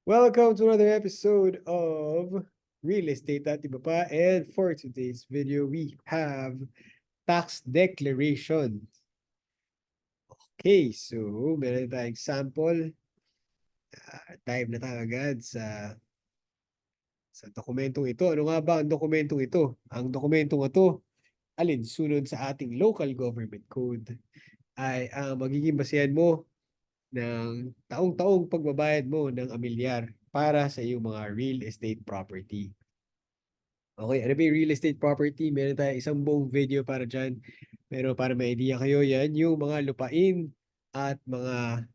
Welcome to another episode of Real Estate at Iba Pa. And for today's video, we have tax declaration. Okay, so meron tayong sample. Dive na tayo agad sa dokumentong ito. Ano nga ba ang dokumentong ito? Ang dokumentong ito, alinsunod sa ating local government code, ay ang magiging basehan mo ng taong-taong pagbabayad mo ng amilyar para sa iyong mga real estate property. Okay, ano ba yung real estate property? Meron tayo isang buong video para dyan. Pero para may idea kayo, yan yung mga lupain at mga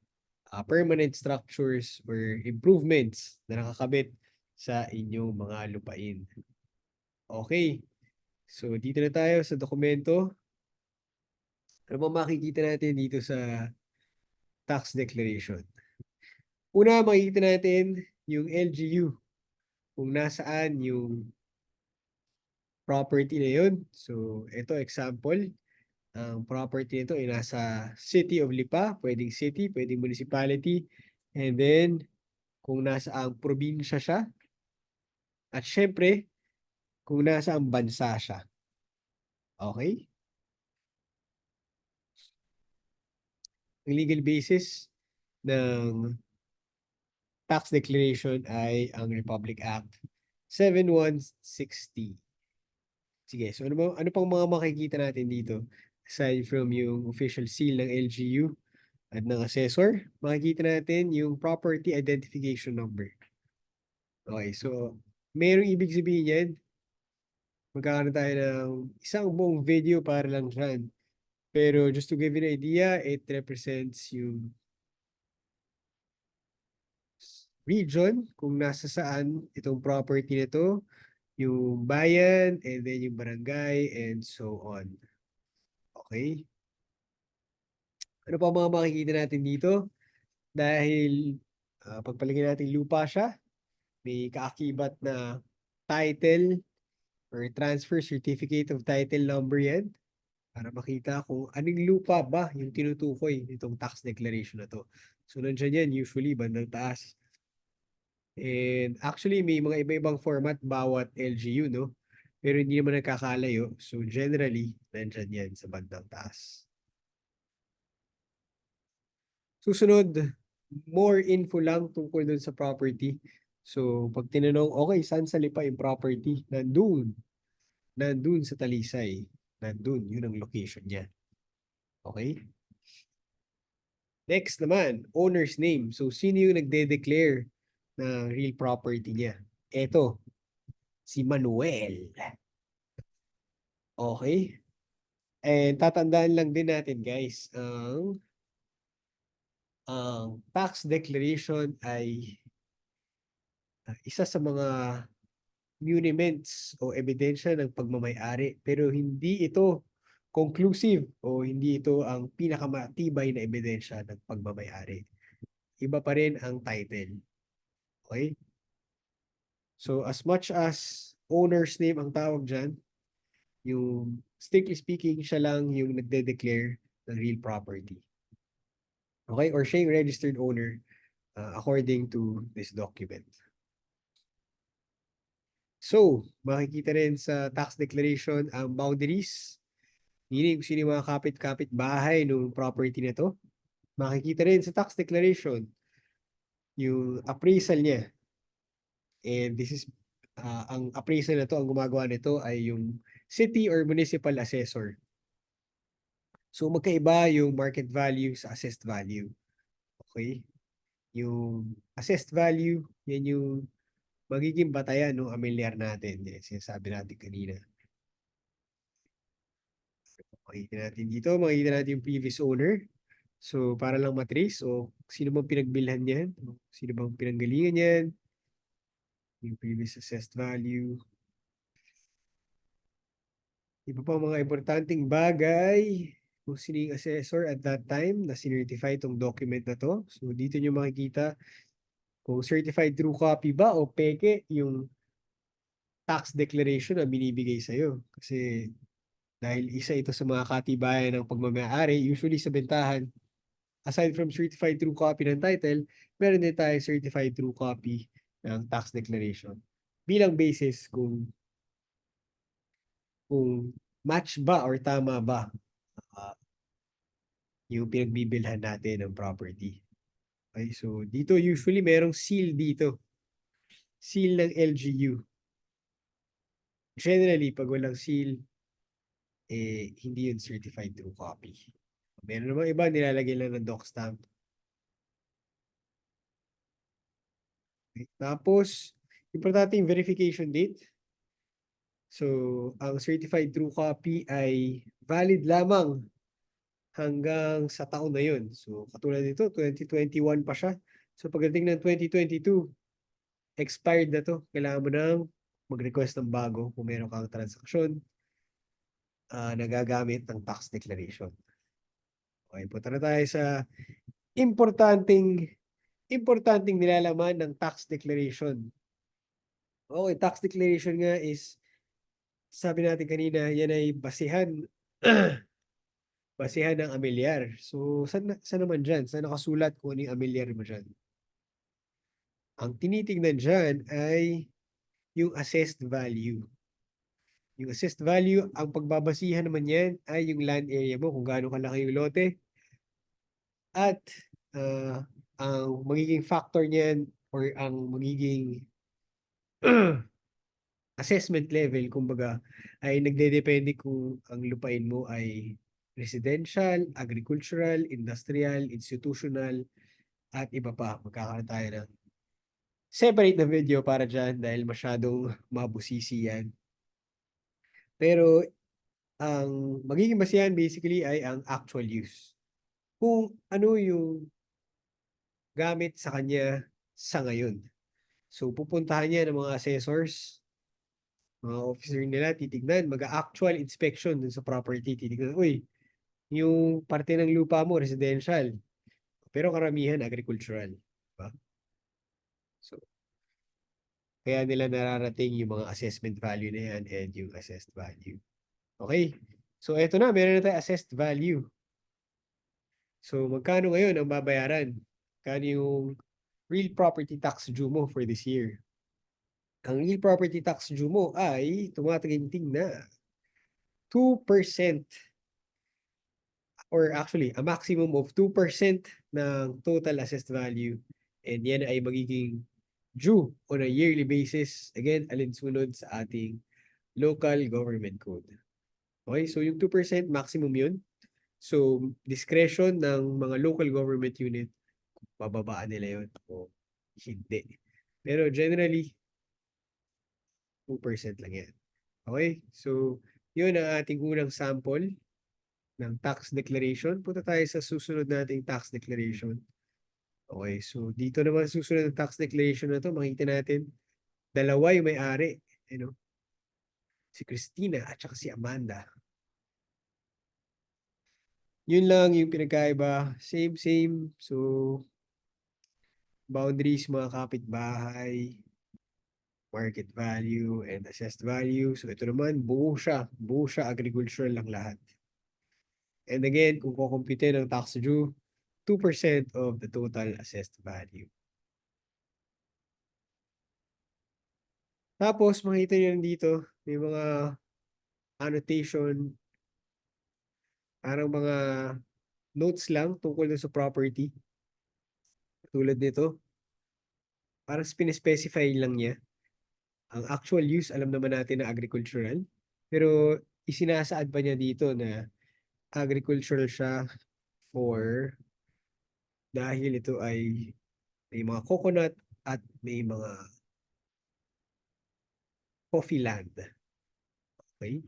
permanent structures or improvements na nakakabit sa inyong mga lupain. Okay, so dito na tayo sa dokumento. Ano ba makikita natin dito sa tax declaration? Una, makikita natin yung LGU, kung nasaan yung property na yun. So, ito example. Ang property nito ay nasa City of Lipa, pwedeng city, pwedeng municipality. And then, kung nasa ang probinsya siya. At syempre, kung nasa ang bansa siya. Okay? Ang legal basis ng tax declaration ay ang Republic Act 7160. Sige, so ano pang mga makikita natin dito? Aside from yung official seal ng LGU at ng assessor, makikita natin yung property identification number. Okay, so mayroong ibig sabihin yan. Magkakaroon tayo ng isang buong video para lang dyan. Pero just to give you an idea, it represents yung region, kung nasa saan itong property na to, yung bayan, and then yung barangay, and so on. Okay? Ano pa mga makikita natin dito? Dahil pagpalagay natin lupa siya, may kaakibat na title or transfer certificate of title number yan para makita kung anong lupa ba yung tinutukoy nitong tax declaration na to. So nandiyan yan usually bandang taas. And actually may mga iba-ibang format bawat LGU, no? Pero hindi naman nagkakalayo. So generally, nandiyan yan sa bandang taas. Susunod, more info lang tungkol dun sa property. So, pag tinanong, okay, saan sa Lipa yung property? Nandun. Nandun sa Talisay. Nandun, yun ang location niya. Okay? Next naman, owner's name. So, sino yung nagde-declare na real property niya? Eto, si Manuel. Okay? And tatandaan lang din natin, guys, ang tax declaration ay isa sa mga muniments o ebidensya ng pagmamay-ari, pero hindi ito conclusive o hindi ito ang pinakamatibay na ebidensya ng pagmamay-ari. Iba pa rin ang title. Okay? So as much as owner's name ang tawag dyan, yung strictly speaking, siya lang yung nagde-declare ng real property. Okay? Or siya yung registered owner according to this document. So, makikita rin sa tax declaration ang boundaries. Meaning, kung sino yung mga kapit-kapit bahay ng property na to. Makikita rin sa tax declaration yung appraisal niya. And this is, ang appraisal na to, ang gumagawa nito ay yung city or municipal assessor. So, magkaiba yung market value sa assessed value. Okay? Yung assessed value, yan yung magiging batayan ng amilyar natin. Yan, sinasabi natin kanina. Makikita natin dito, makikita natin yung previous owner. So, para lang matrace, o sino bang pinagbilhan niyan? Sino bang pinanggalingan niyan? Yung previous assessed value. Iba pa mga importanteng bagay kung sino yung assessor at that time na sinertify itong document na to. So, dito nyo makikita kung certified true copy ba o peke yung tax declaration na binibigay sa'yo. Kasi dahil isa ito sa mga katibayan ng pagmamayari, usually sa bentahan, aside from certified true copy ng title, meron din tayo certified true copy ng tax declaration. Bilang basis kung match ba or tama ba yung pinagbibilhan natin ng property. Okay, so dito usually merong seal dito. Seal ng LGU. Generally, pag walang seal, hindi yun certified true copy. Meron namang iba, nilalagay lang ng doc stamp. Okay. Tapos, importante yung verification date. So, ang certified true copy ay valid lamang hanggang sa taon na yun. So, katulad nito, 2021 pa siya. So, pagdating ng 2022, expired na to. Kailangan mo nang mag-request ng bago kung meron kang transaksyon na gagamit ng tax declaration. Okay, punta na tayo sa importanteng nilalaman ng tax declaration. Okay, tax declaration nga is, sabi natin kanina, yan ay basihan basihan ng amilyar. So, saan naman dyan? Saan nakasulat kung ano yung amilyar mo dyan? Ang tinitignan dyan ay yung assessed value. Yung assessed value, ang pagbabasihan naman yan ay yung land area mo, kung gaano kalaki yung lote. At ang magiging factor niyan or ang magiging assessment level, kumbaga, ay nagdedepende kung ang lupain mo ay residential, agricultural, industrial, institutional, at iba pa. Magkakaroon tayo ng separate na video para dyan dahil masyadong mabusisi yan. Pero ang magiging basihan basically ay ang actual use. Kung ano yung gamit sa kanya sa ngayon. So pupuntahan niya ng mga assessors, mga officer nila, titignan, mag-actual inspection dun sa property. Titignan, uy, yung parte ng lupa mo, residential. Pero karamihan, agricultural. Diba? So, kaya nila nararating yung mga assessment value na yan and yung assessed value. Okay? So, eto na, meron na tayo assessed value. So, magkano ngayon ang babayaran? Magkano yung real property tax due mo for this year? Ang real property tax due mo ay tumataginting na 2% or actually a maximum of 2% ng total assessed value, and yan ay magiging due on a yearly basis, again alinsunod sa ating local government code. Okay, so yung 2% maximum yun. So discretion ng mga local government unit kung bababaan nila yun o hindi. Pero generally 2% lang yan. Okay, so yun ang ating unang sample ng tax declaration. Punta tayo sa susunod nating tax declaration. Okay, so dito naman susunod ng tax declaration na to, makita natin dalawa yung may-ari, si Christina at saka si Amanda. Yun lang yung pinagkaiba, same. So boundaries, mga kapitbahay, market value and assessed value. So ito naman buo siya agricultural lang lahat. And again, kung kukumpitin ng tax due, 2% of the total assessed value. Tapos, makita nyo dito, may mga annotation, parang mga notes lang tungkol sa property. Tulad nito, parang specify lang niya. Ang actual use, alam naman natin na agricultural. Pero, isinasaad pa niya dito na agricultural siya for dahil ito ay may mga coconut at may mga coffee land. Okay?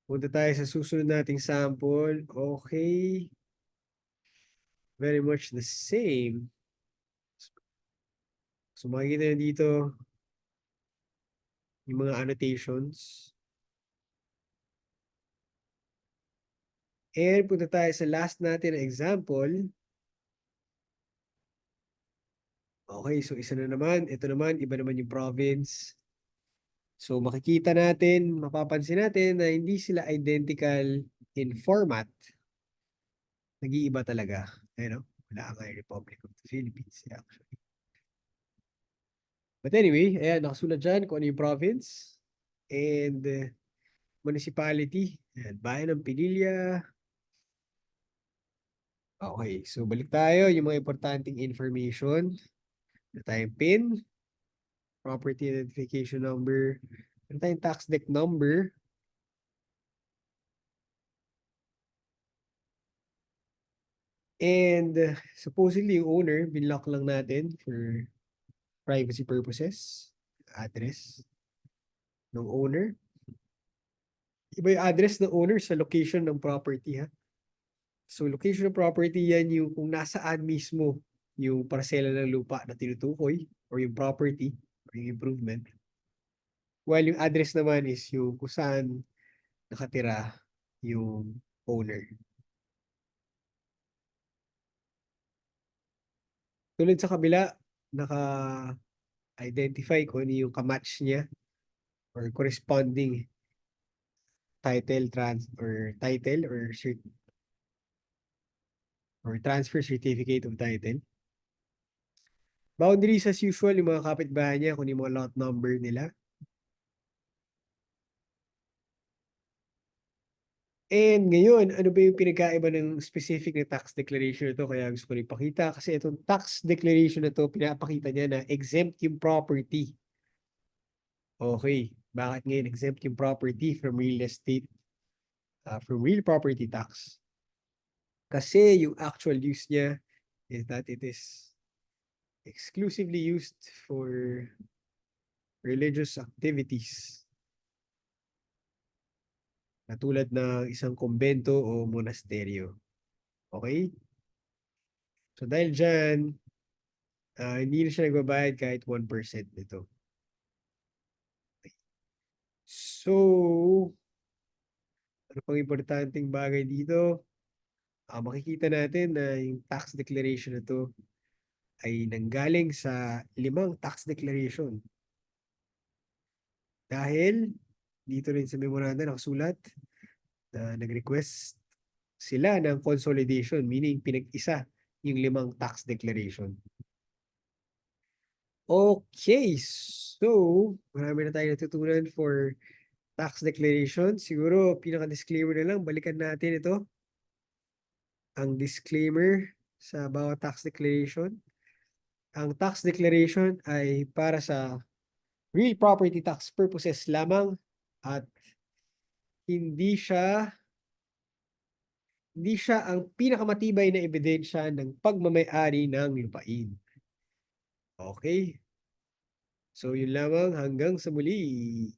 Punta tayo sa susunod nating sample. Okay. Very much the same. So makikita nyo dito yung mga annotations. And punta tayo sa last natin na example. Okay, so isa na naman. Ito naman, iba naman yung province. So makikita natin, mapapansin natin na hindi sila identical in format. Nag-iiba talaga. Ayun, no? Wala nga yung Republic of the Philippines. Actually. But anyway, ayan, nakasulat dyan kung ano yung province and municipality. Ayan, bayan ng Pinilla. Okay, so balik tayo yung mga importanteng information. Meron tayong PIN, property identification number, meron tayong tax deck number, and supposedly yung owner, binlock lang natin for privacy purposes. Address ng owner. Iba yung address ng owner sa location ng property, ha? So location ng property, yan yung kung nasaan mismo yung parsela ng lupa na tinutukoy or yung property or yung improvement. While yung address naman is yung kung saan nakatira yung owner. Tulad sa kabila, naka-identify kung ano yung kamatch niya or corresponding title or transfer certificate of title. Boundaries as usual, yung mga kapitbahay niya, kung yung mga lot number nila. And ngayon, ano ba yung pinagkaiba ng specific na tax declaration na to? Kaya gusto ko rin ipakita kasi itong tax declaration na to, pinapakita niya na exempt yung property. Okay, bakit ngayon exempt yung property from real estate, from real property tax? Kasi yung actual use niya is that it is exclusively used for religious activities. Katulad ng isang kumbento o monasteryo. Okay? So dahil dyan, hindi na siya nagbabayad kahit 1% nito. So, ano pang importanteng bagay dito? Makikita natin na yung tax declaration na to ay nanggaling sa 5 tax declaration. Dahil dito rin sa memoranda nakasulat na nag-request sila ng consolidation, meaning pinag-isa yung 5 tax declaration. Okay, so marami na tayong natutunan for tax declaration. Siguro pinaka-disclaimer na lang, balikan natin ito. Ang disclaimer sa bawat tax declaration. Ang tax declaration ay para sa real property tax purposes lamang at hindi siya ang pinakamatibay na ebidensya ng pagmamay-ari ng lupain. Okay? So yun lamang, hanggang sa muli.